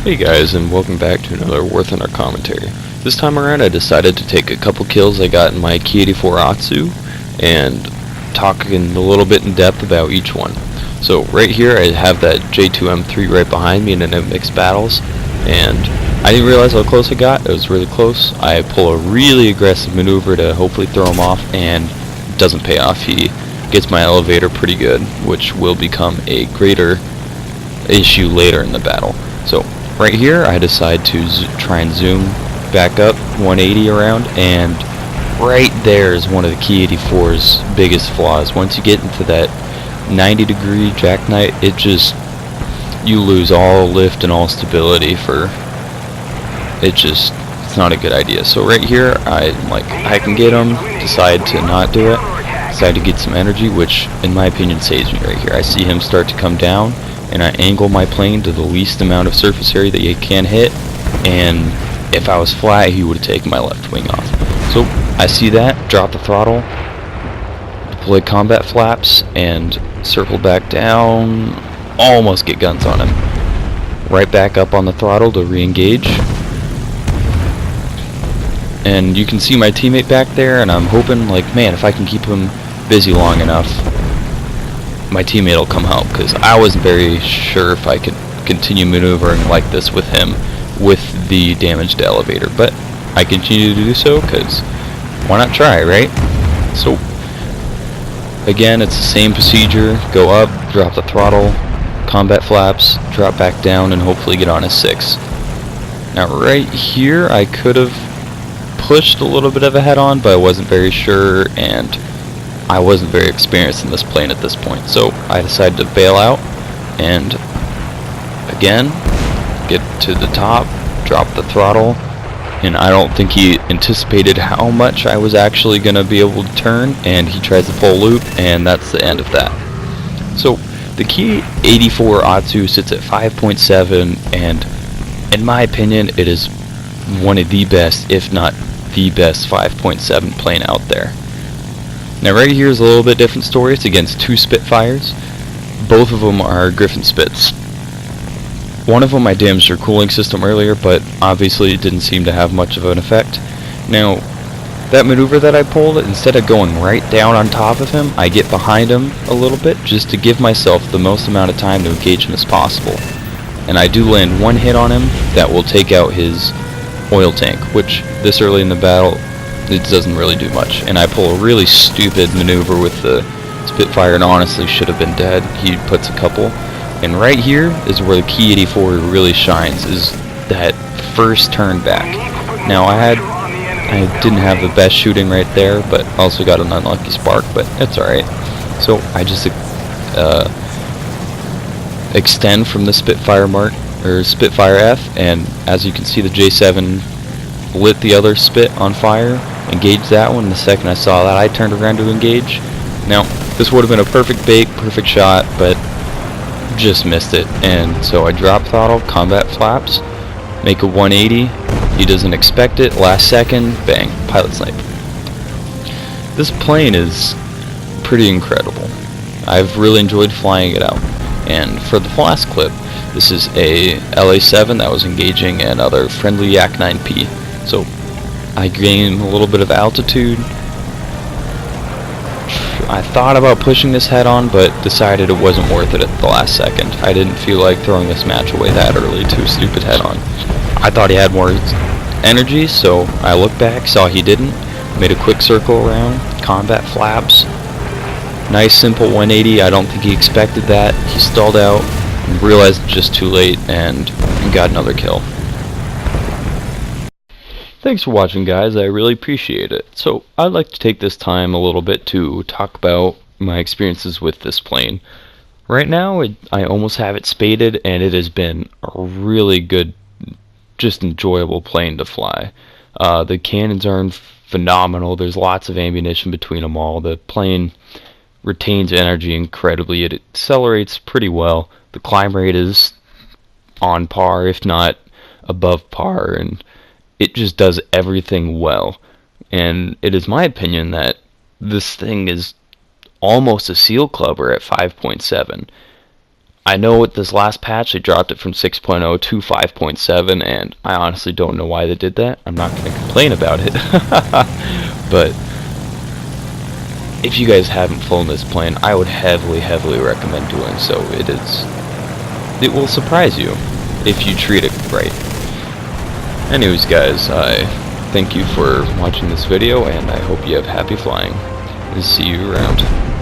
Hey guys, and welcome back to another Warthunder commentary. This time around I decided to take a couple kills I got in my Key 84 Atsu and talk in a little bit in depth about each one. So right here I have that J2M3 right behind me in a mixed battles, and I didn't realize how close I got. It was really close. I pull a really aggressive maneuver to hopefully throw him off, and it doesn't pay off. He gets my elevator pretty good, which will become a greater issue later in the battle. So right here I decide to try and zoom back up 180 around, and right there is one of the Key 84's biggest flaws. Once you get into that 90-degree jackknife, you lose all lift and all stability for it's not a good idea. So right here I can get him, decide to not do it, decide to get some energy, which in my opinion saves me right here. I see him start to come down, and I angle my plane to the least amount of surface area that you can hit, and if I was flat he would have taken my left wing off. So I see that, drop the throttle, deploy combat flaps, and circle back down, almost get guns on him. Right back up on the throttle to re-engage, and you can see my teammate back there, and I'm hoping, like, man, if I can keep him busy long enough, my teammate will come help, because I wasn't very sure if I could continue maneuvering like this with him with the damaged elevator, but I continue to do so because why not try, right? So again, it's the same procedure. Go up, drop the throttle, combat flaps, drop back down, and hopefully get on a 6. Now right here I could have pushed a little bit of a head-on, but I wasn't very sure, and I wasn't very experienced in this plane at this point, so I decided to bail out and again get to the top, drop the throttle, and I don't think he anticipated how much I was actually going to be able to turn, and he tries to pull loop, and that's the end of that. So the Key 84 Atsu sits at 5.7, and in my opinion it is one of the best, if not the best 5.7 plane out there. Now right here is a little bit different story. It's against two Spitfires. Both of them are Griffin Spits. One of them I damaged their cooling system earlier, but obviously it didn't seem to have much of an effect. Now that maneuver that I pulled, instead of going right down on top of him, I get behind him a little bit just to give myself the most amount of time to engage him as possible. And I do land one hit on him that will take out his oil tank, which this early in the battle it doesn't really do much, and I pull a really stupid maneuver with the Spitfire and honestly should have been dead. He puts a couple, and right here is where the Key 84 really shines, is that first turn back. Now I didn't have the best shooting right there, but also got an unlucky spark, but it's alright. So I just extend from the Spitfire mark, or Spitfire F, and as you can see the J7 lit the other Spit on fire, engaged that one. The second I saw that, I turned around to engage. Now this would have been a perfect bait, perfect shot, but just missed it, and so I drop throttle, combat flaps, make a 180. He doesn't expect it, last second, bang, pilot snipe. This plane is pretty incredible. I've really enjoyed flying it out. And for the last clip, this is a LA7 that was engaging another friendly Yak 9P. So I gained a little bit of altitude. I thought about pushing this head on, but decided it wasn't worth it at the last second. I didn't feel like throwing this match away that early to a stupid head on. I thought he had more energy, so I looked back, saw he didn't, made a quick circle around, combat flaps, nice simple 180. I don't think he expected that. He stalled out, realized it's just too late, and got another kill. Thanks for watching, guys. I really appreciate it. So I'd like to take this time a little bit to talk about my experiences with this plane. Right now I almost have it spaded, and it has been a really good, just enjoyable plane to fly. The cannons are phenomenal. There's lots of ammunition between them all. The plane retains energy incredibly. It accelerates pretty well. The climb rate is on par, if not above par, and it just does everything well. And it is my opinion that this thing is almost a seal clubber at 5.7. I know with this last patch they dropped it from 6.0 to 5.7, and I honestly don't know why they did that. I'm not going to complain about it. But if you guys haven't flown this plane, I would heavily recommend doing so. It will surprise you if you treat it right. Anyways guys, I thank you for watching this video, and I hope you have happy flying. See you around.